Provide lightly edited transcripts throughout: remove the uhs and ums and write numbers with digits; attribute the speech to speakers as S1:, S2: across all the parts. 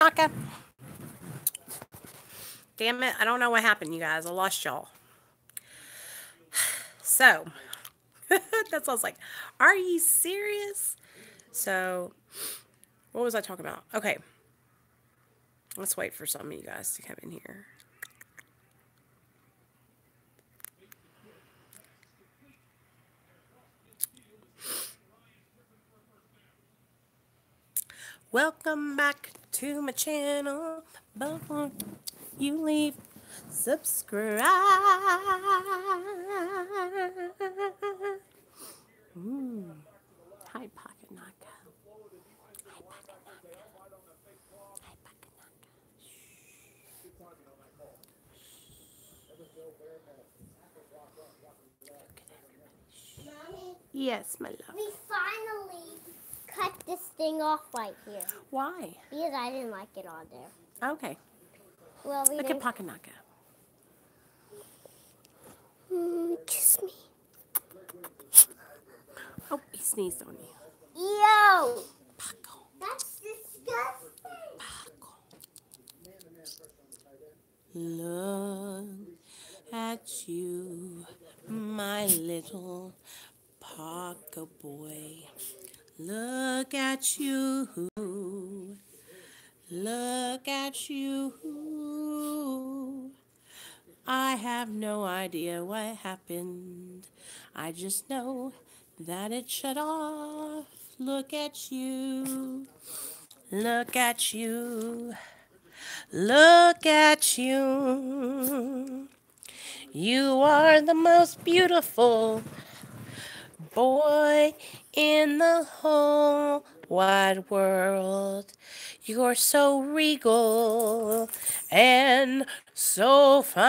S1: Naka. Damn it, I don't know what happened, you guys. I lost y'all. So, that's what I was like, are you serious? So, what was I talking about? Okay. Let's wait for some of you guys to come in here. Welcome back to my channel. Before you leave, subscribe. Hi, Pocket Naka. Hi, Pocket Naka. Hi, Pocket Naka.
S2: Mommy,
S1: Yes, my love.
S2: we finally cut this thing off right here.
S1: Why?
S2: Because I didn't like it on there.
S1: Okay.
S2: Well, we
S1: Look at
S2: didn't.
S1: Pocket Naka.
S2: Kiss me.
S1: Oh, he sneezed on you.
S2: Yo!
S1: Paco.
S2: That's disgusting.
S1: Paco. Look at you, my little Paco boy. Look at you. Look at you. I have no idea what happened. I just know that it shut off. Look at you. Look at you. Look at you. You are the most beautiful boy in the whole wide world. You're so regal and so fine.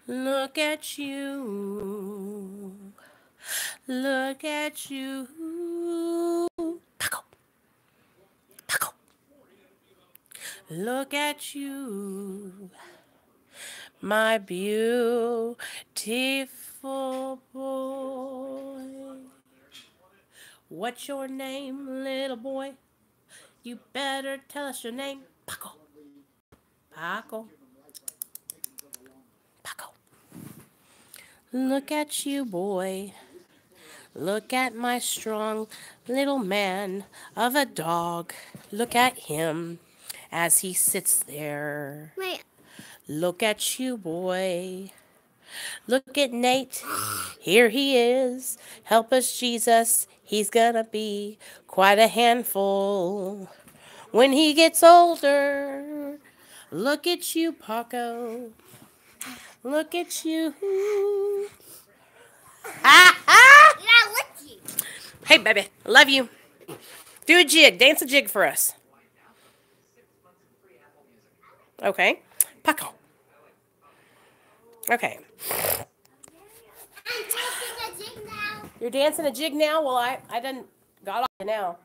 S1: Look at you. Look at you. Paco. Paco. Look at you. My beautiful boy. What's your name, little boy? You better tell us your name. Paco. Paco. Paco. Look at you, boy. Look at my strong little man of a dog. Look at him as he sits there.
S2: Wait.
S1: Look at you, boy. Look at Nate. Here he is. Help us, Jesus. He's gonna be quite a handful when he gets older. Look at you, Paco. Look at you. Ah, ah!
S2: Yeah, look you.
S1: Hey, baby. I love you. Do a jig. Dance a jig for us. Okay. Paco. Okay.
S2: I'm dancing a jig now.
S1: You're dancing a jig now? Well, I done got off now.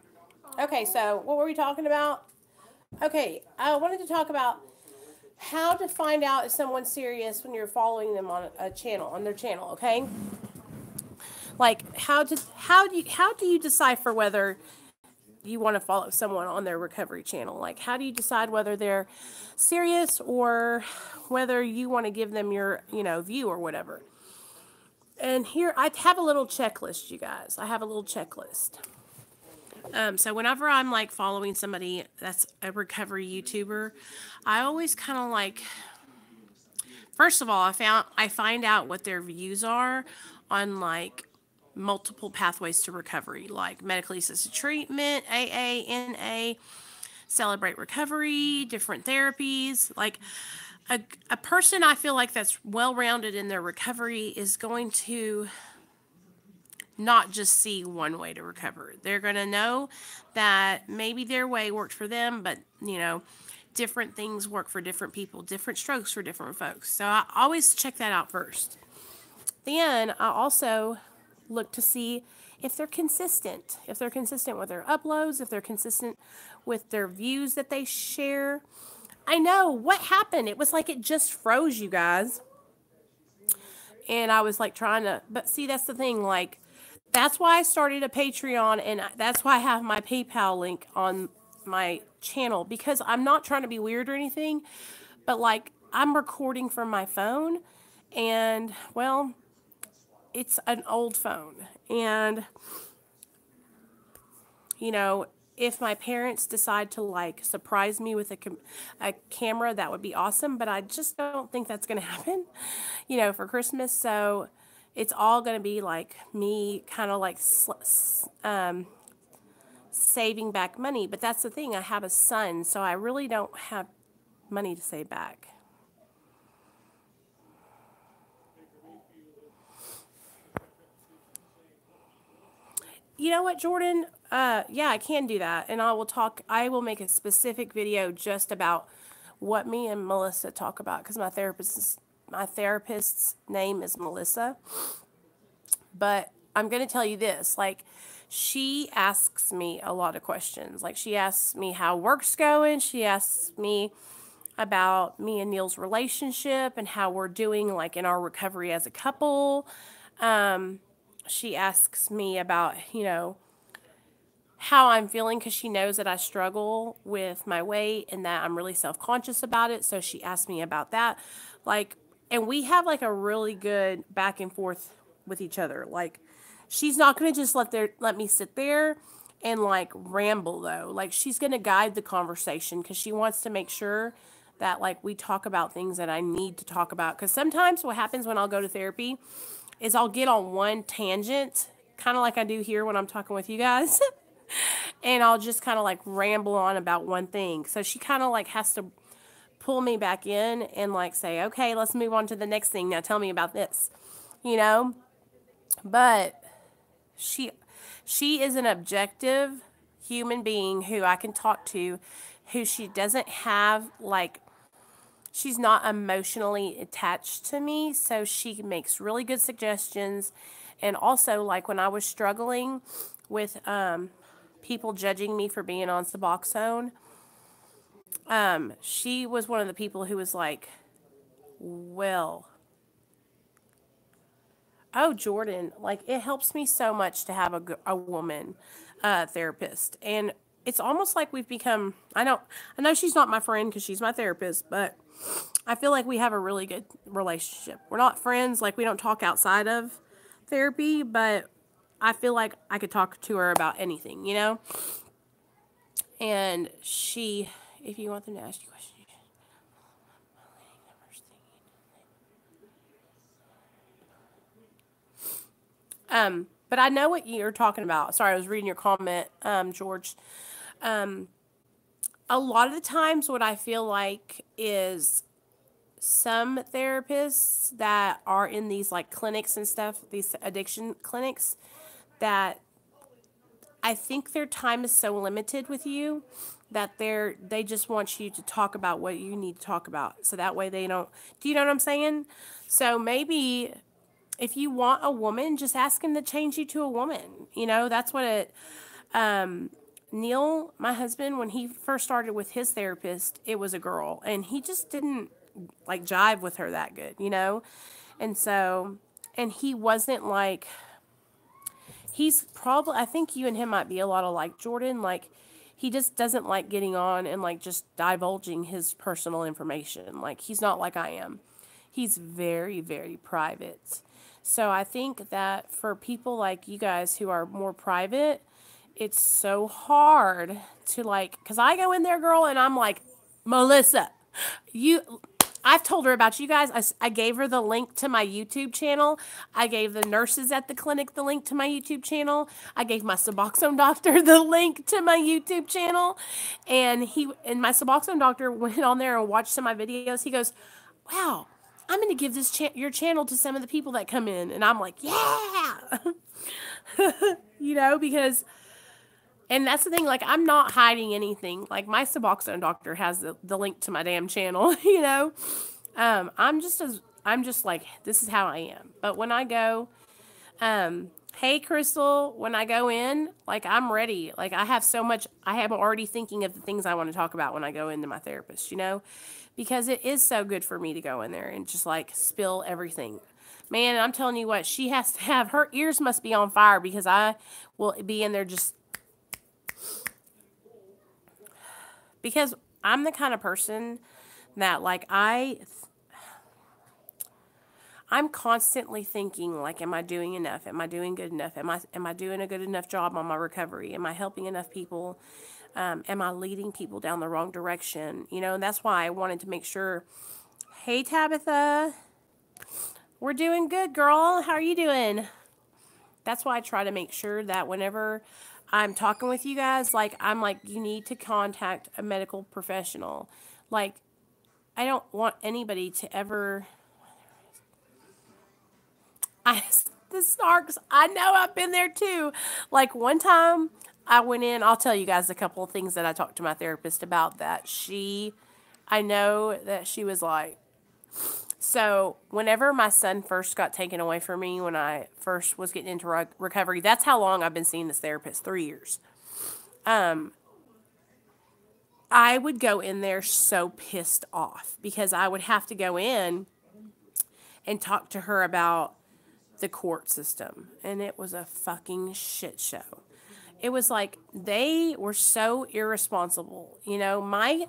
S1: Okay, so what were we talking about? Okay, I wanted to talk about how to find out if someone's serious when you're following them on a channel, on their channel, okay? Like how do you decipher whether you want to follow someone on their recovery channel? Like how do you decide whether they're serious or whether you want to give them your, view or whatever? And here I have a little checklist, you guys. I have a little checklist. So whenever I'm like following somebody that's a recovery YouTuber, I always kind of like, first of all, I find out what their views are on like multiple pathways to recovery, like medically assisted treatment, AA, NA, Celebrate Recovery, different therapies. Like a person I feel like that's well-rounded in their recovery is going to not just see one way to recover. They're going to know that maybe their way worked for them, but, different things work for different people, different strokes for different folks. So I always check that out first. Then I also look to see if they're consistent. If they're consistent with their uploads, if they're consistent with their views that they share. I know what happened. It was like it just froze, you guys. And I was like trying to, but see, that's the thing. Like, that's why I started a Patreon, and that's why I have my PayPal link on my channel because I'm not trying to be weird or anything, but like I'm recording from my phone and well, it's an old phone and you know, if my parents decide to like surprise me with a camera, that would be awesome, but I just don't think that's going to happen, you know, for Christmas. So it's all going to be like me kind of like saving back money. But that's the thing, I have a son, so I really don't have money to save back. You know what, Jordan? Yeah, I can do that. And I will make a specific video just about what me and Melissa talk about because my therapist's name is Melissa. But I'm going to tell you this, like, she asks me a lot of questions. Like, she asks me how work's going. She asks me about me and Neil's relationship and how we're doing, like, in our recovery as a couple. She asks me about, you know, how I'm feeling because she knows that I struggle with my weight and that I'm really self-conscious about it. So she asked me about that. Like, and we have like a really good back and forth with each other. Like, she's not going to just let me sit there and like ramble though. Like, she's going to guide the conversation because she wants to make sure that like we talk about things that I need to talk about. Because sometimes what happens when I'll go to therapy is I'll get on one tangent, kind of like I do here when I'm talking with you guys. And I'll just kind of like ramble on about one thing. So she kind of like has to pull me back in and like say, okay, let's move on to the next thing. Now tell me about this, you know? But she is an objective human being who I can talk to, who she doesn't have like, she's not emotionally attached to me. So she makes really good suggestions. And also like when I was struggling with, people judging me for being on Suboxone. She was one of the people who was like, well, oh, Jordan, like it helps me so much to have a woman therapist. And it's almost like we've become, I know she's not my friend because she's my therapist, but I feel like we have a really good relationship. We're not friends, like we don't talk outside of therapy, but I feel like I could talk to her about anything, you know? And she, if you want them to ask you questions. But I know what you're talking about. Sorry, I was reading your comment, George. A lot of the times what I feel like is some therapists that are in these like clinics and stuff, these addiction clinics, that I think their time is so limited with you that they just want you to talk about what you need to talk about. So that way they don't, do you know what I'm saying? So maybe if you want a woman, just ask him to change you to a woman. You know, that's what it, Neil, my husband, when he first started with his therapist, it was a girl and he just didn't like jive with her that good, you know? And so, and he wasn't like, he's probably, I think you and him might be a lot alike, Jordan. Like, he just doesn't like getting on and like just divulging his personal information. Like, he's not like I am. He's very, very private. So I think that for people like you guys who are more private, it's so hard to like, because I go in there, girl, and I'm like, Melissa, I've told her about you guys. I gave her the link to my YouTube channel. I gave the nurses at the clinic the link to my YouTube channel. I gave my Suboxone doctor the link to my YouTube channel. And my Suboxone doctor went on there and watched some of my videos. He goes, wow, I'm going to give your channel to some of the people that come in. And I'm like, yeah. You know, because, and that's the thing, like, I'm not hiding anything. Like, my Suboxone doctor has the link to my damn channel, you know. I'm just like, this is how I am. But when I go, hey, Crystal, when I go in, like, I'm ready. Like, I am already thinking of the things I want to talk about when I go into my therapist, you know. Because it is so good for me to go in there and just, like, spill everything. Man, I'm telling you what, she has to have, her ears must be on fire because I will be in there just, because I'm the kind of person that, like, I'm constantly thinking, like, am I doing enough? Am I doing good enough? Am I doing a good enough job on my recovery? Am I helping enough people? Am I leading people down the wrong direction? You know, and that's why I wanted to make sure. Hey, Tabitha, we're doing good, girl. How are you doing? That's why I try to make sure that whenever I'm talking with you guys, like, I'm like, you need to contact a medical professional. Like, I don't want anybody to ever. The snarks, I know, I've been there too. Like, one time I went in, I'll tell you guys a couple of things that I talked to my therapist about that I know that she was like, so whenever my son first got taken away from me, when I first was getting into recovery, that's how long I've been seeing this therapist, 3 years. I would go in there so pissed off because I would have to go in and talk to her about the court system, and it was a fucking shit show. It was like they were so irresponsible. You know, my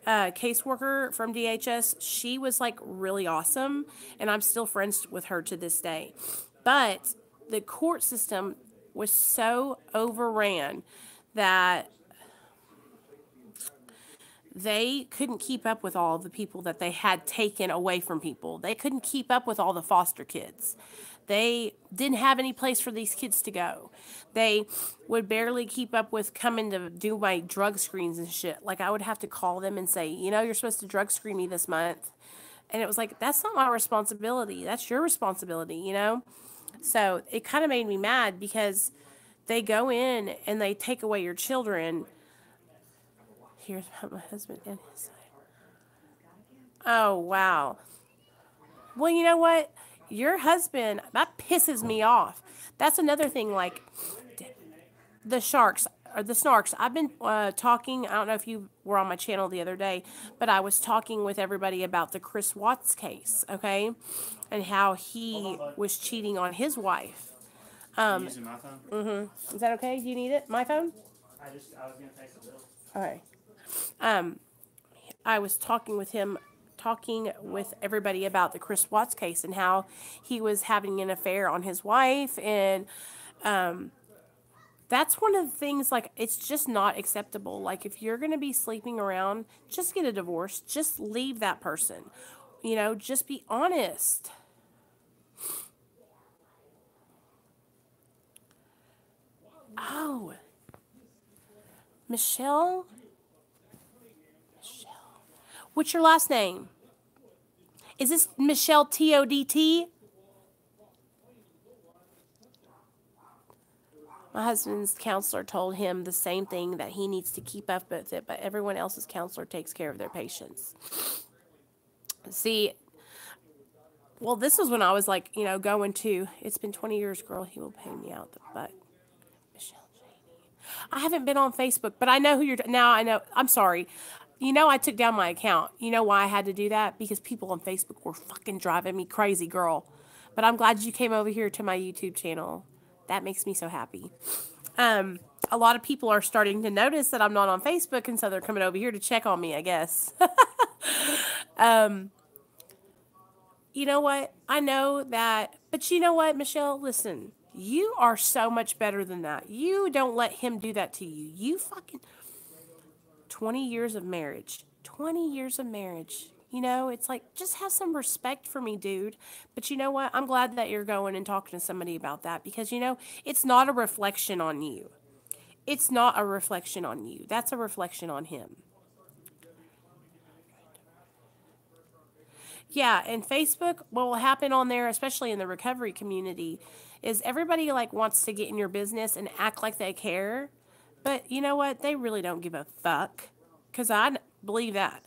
S1: caseworker from DHS, she was like really awesome, and I'm still friends with her to this day. But the court system was so overran that they couldn't keep up with all the people that they had taken away from people. They couldn't keep up with all the foster kids. They didn't have any place for these kids to go. They would barely keep up with coming to do my drug screens and shit. Like, I would have to call them and say, you know, you're supposed to drug screen me this month. And it was like, that's not my responsibility. That's your responsibility, you know? So it kind of made me mad because they go in and they take away your children. Here's my husband and his side. Oh, wow. Well, you know what? Your husband, that pisses me off. That's another thing, like, the sharks, or the snarks. I've been talking, I don't know if you were on my channel the other day, but I was talking with everybody about the Chris Watts case, okay? And how he was cheating on his wife.
S3: Using my phone?
S1: Mm-hmm. Is that okay? Do you need it? My phone?
S3: I was going to take the bill.
S1: All right. I was talking with everybody about the Chris Watts case and how he was having an affair on his wife. And that's one of the things, like, it's just not acceptable. Like, if you're going to be sleeping around, just get a divorce. Just leave that person. You know, just be honest. Oh. Michelle? What's your last name? Is this Michelle T-O-D-T? My husband's counselor told him the same thing, that he needs to keep up with it, but everyone else's counselor takes care of their patients. See, well, this was when I was like, you know, going to, it's been 20 years, girl, he will pay me out the butt. Michelle Janey. I haven't been on Facebook, but I know who now I know, I'm sorry. You know, I took down my account. You know why I had to do that? Because people on Facebook were fucking driving me crazy, girl. But I'm glad you came over here to my YouTube channel. That makes me so happy. A lot of people are starting to notice that I'm not on Facebook, and so they're coming over here to check on me, I guess. You know what? I know that. But you know what, Michelle? Listen, you are so much better than that. You don't let him do that to you. You fucking... 20 years of marriage. 20 years of marriage. You know, it's like, just have some respect for me, dude. But you know what? I'm glad that you're going and talking to somebody about that, because, you know, it's not a reflection on you. It's not a reflection on you. That's a reflection on him. Yeah, and Facebook, what will happen on there, especially in the recovery community, is everybody, like, wants to get in your business and act like they care. But you know what? They really don't give a fuck. Because I believe that.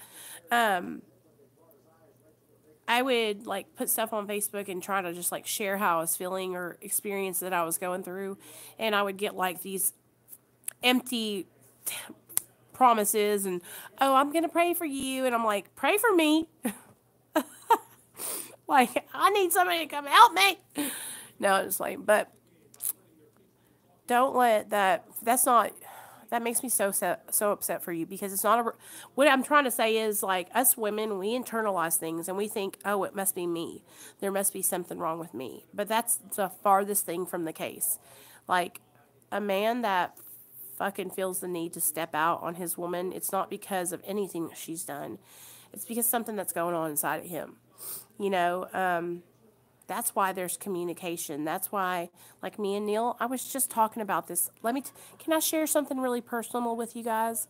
S1: I would, like, put stuff on Facebook and try to just, like, share how I was feeling or experience that I was going through. And I would get, like, these empty promises and, oh, I'm going to pray for you. And I'm like, pray for me? Like, I need somebody to come help me. No, it's like, but don't let that, that's not that makes me so upset for you, because it's not a. What I'm trying to say is, like, us women, we internalize things and we think, oh, it must be me. There must be something wrong with me. But that's the farthest thing from the case. Like, a man that fucking feels the need to step out on his woman, it's not because of anything that she's done. It's because something that's going on inside of him. You know, that's why there's communication. That's why, like me and Neil, I was just talking about this. Can I share something really personal with you guys?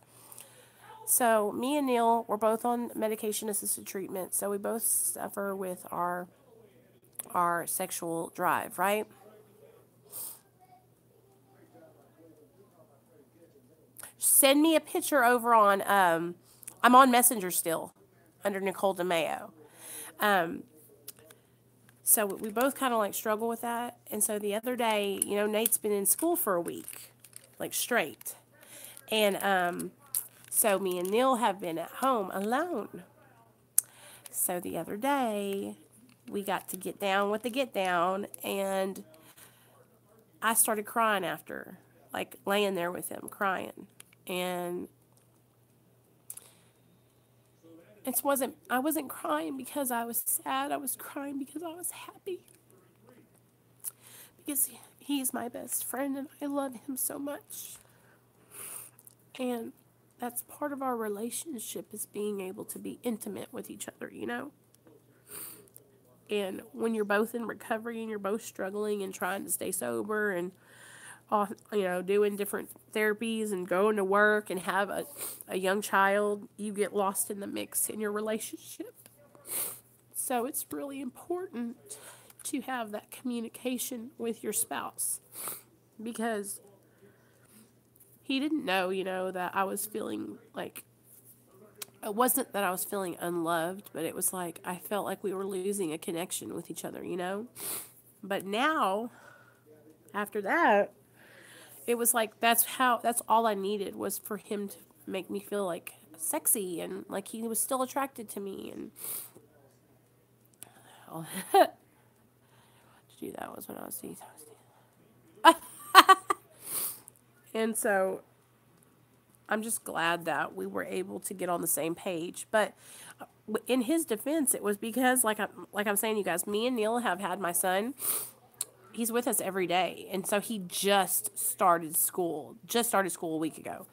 S1: So, me and Neil, we're both on medication-assisted treatment. So, we both suffer with our sexual drive, right? Send me a picture over on, I'm on Messenger still, under Nicole DeMeo. So we both kind of like struggle with that. And so the other day, you know, Nate's been in school for a week, like straight. And so me and Neil have been at home alone. So the other day, we got to get down with the get down, and I started crying after, like laying there with him, crying. And I wasn't crying because I was sad. I was crying because I was happy. Because he's my best friend and I love him so much. And that's part of our relationship, is being able to be intimate with each other, you know? And when you're both in recovery and you're both struggling and trying to stay sober and, you know, doing different therapies and going to work and have a young child, you get lost in the mix in your relationship. So it's really important to have that communication with your spouse, because he didn't know, you know, that I was feeling like, it wasn't that I was feeling unloved, but it was like I felt like we were losing a connection with each other, you know? But now, after that, it was like that's all I needed, was for him to make me feel like sexy and like he was still attracted to me. And to do that was when I was and so I'm just glad that we were able to get on the same page. But in his defense, it was because, like I'm saying, you guys, me and Neil have had my son. He's with us every day. And so he just started school a week ago.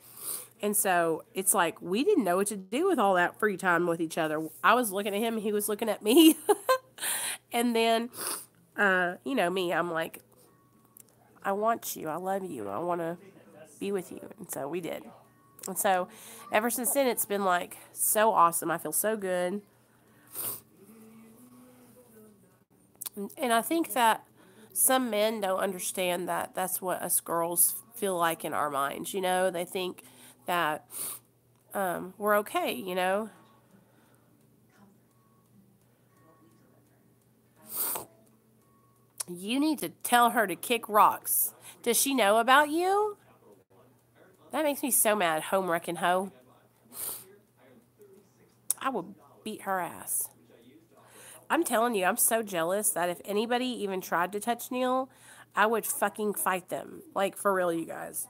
S1: And so it's like we didn't know what to do with all that free time with each other. I was looking at him, he was looking at me. And then, you know me, I'm like, I want you, I love you, I want to be with you. And so we did. And so ever since then, it's been like so awesome. I feel so good. And I think that some men don't understand that that's what us girls feel like in our minds, you know? They think that we're okay, you know? You need to tell her to kick rocks. Does she know about you? That makes me so mad, home wrecking hoe. I would beat her ass. I'm telling you, I'm so jealous that if anybody even tried to touch Neil, I would fucking fight them. Like, for real, you guys.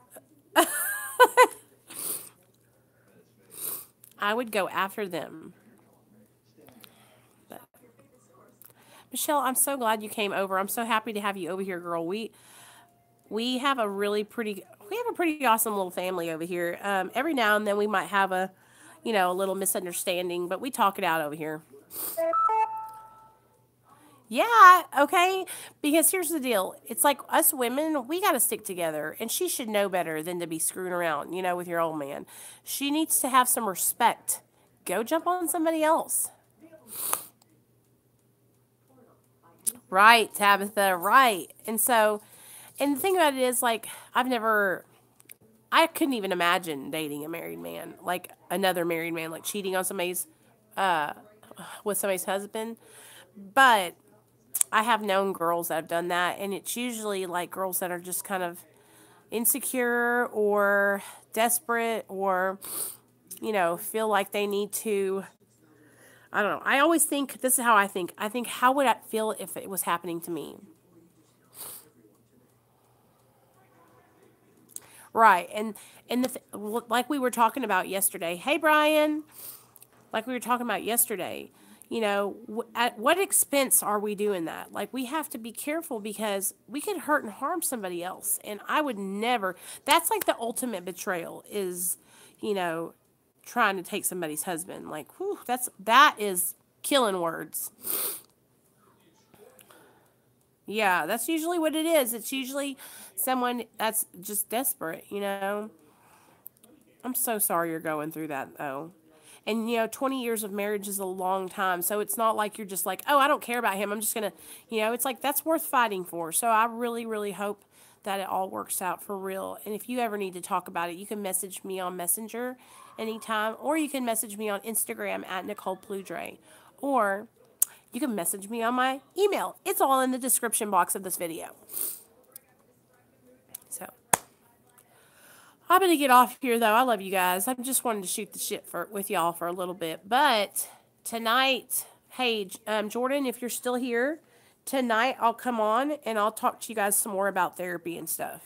S1: I would go after them. But, Michelle, I'm so glad you came over. I'm so happy to have you over here, girl. We have a pretty awesome little family over here. Every now and then we might have a little misunderstanding, but we talk it out over here. Yeah, okay, because here's the deal. It's like us women, we got to stick together, and she should know better than to be screwing around, with your old man. She needs to have some respect. Go jump on somebody else. Right, Tabitha, right. And the thing about it is, like, I couldn't even imagine dating a married man, like another married man, like cheating on with somebody's husband. But I have known girls that have done that, and it's usually like girls that are just kind of insecure or desperate or, feel like they need to, I don't know. I always think, this is how I think. I think, how would I feel if it was happening to me? Right. And like we were talking about yesterday. Hey, Brian. Like we were talking about yesterday. You know, at what expense are we doing that? Like, we have to be careful because we could hurt and harm somebody else. And I would never, that's like the ultimate betrayal is, you know, trying to take somebody's husband. Like, whew, that is killing words. Yeah, that's usually what it is. It's usually someone that's just desperate, you know. I'm so sorry you're going through that, though. And, you know, 20 years of marriage is a long time. So it's not like you're just like, oh, I don't care about him. I'm just going to, you know, it's like that's worth fighting for. So I really, really hope that it all works out for real. And if you ever need to talk about it, you can message me on Messenger anytime, or you can message me on Instagram at Nicole Pludre, or you can message me on my email. It's all in the description box of this video. So I'm going to get off here, though. I love you guys. I just wanted to shoot the shit with y'all for a little bit. But tonight, hey, Jordan, if you're still here, tonight I'll come on and I'll talk to you guys some more about therapy and stuff.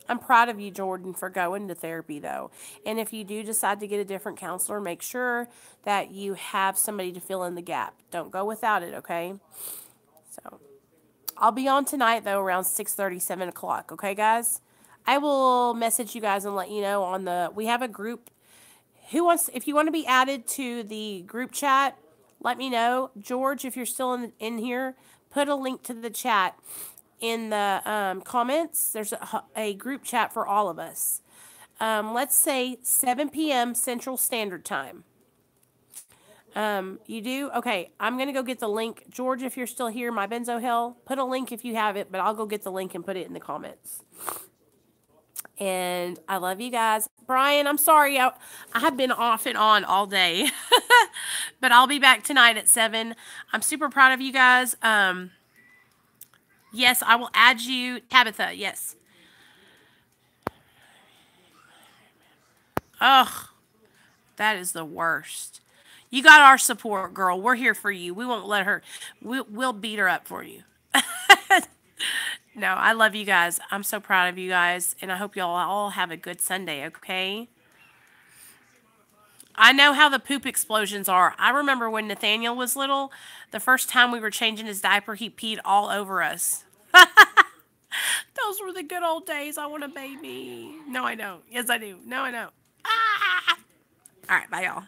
S1: I'm proud of you, Jordan, for going to therapy, though. And if you do decide to get a different counselor, make sure that you have somebody to fill in the gap. Don't go without it, okay? So I'll be on tonight, though, around 6:30, 7 o'clock. Okay, guys? I will message you guys and let you know on the... We have a group. If you want to be added to the group chat, let me know. George, if you're still in here, put a link to the chat in the comments. There's a group chat for all of us. Let's say 7 p.m. Central Standard Time. You do? Okay, I'm going to go get the link. George, if you're still here, my benzo hell, put a link if you have it, but I'll go get the link and put it in the comments. And I love you guys. Brian, I'm sorry. I have been off and on all day. But I'll be back tonight at 7. I'm super proud of you guys. Yes, I will add you. Tabitha, yes. Ugh, that is the worst. You got our support, girl. We're here for you. We won't let her. We'll beat her up for you. No, I love you guys. I'm so proud of you guys. And I hope y'all all have a good Sunday, okay? I know how the poop explosions are. I remember when Nathaniel was little, the first time we were changing his diaper, he peed all over us. Those were the good old days. I want a baby. No, I don't. Yes, I do. No, I don't. Ah! All right, bye, y'all.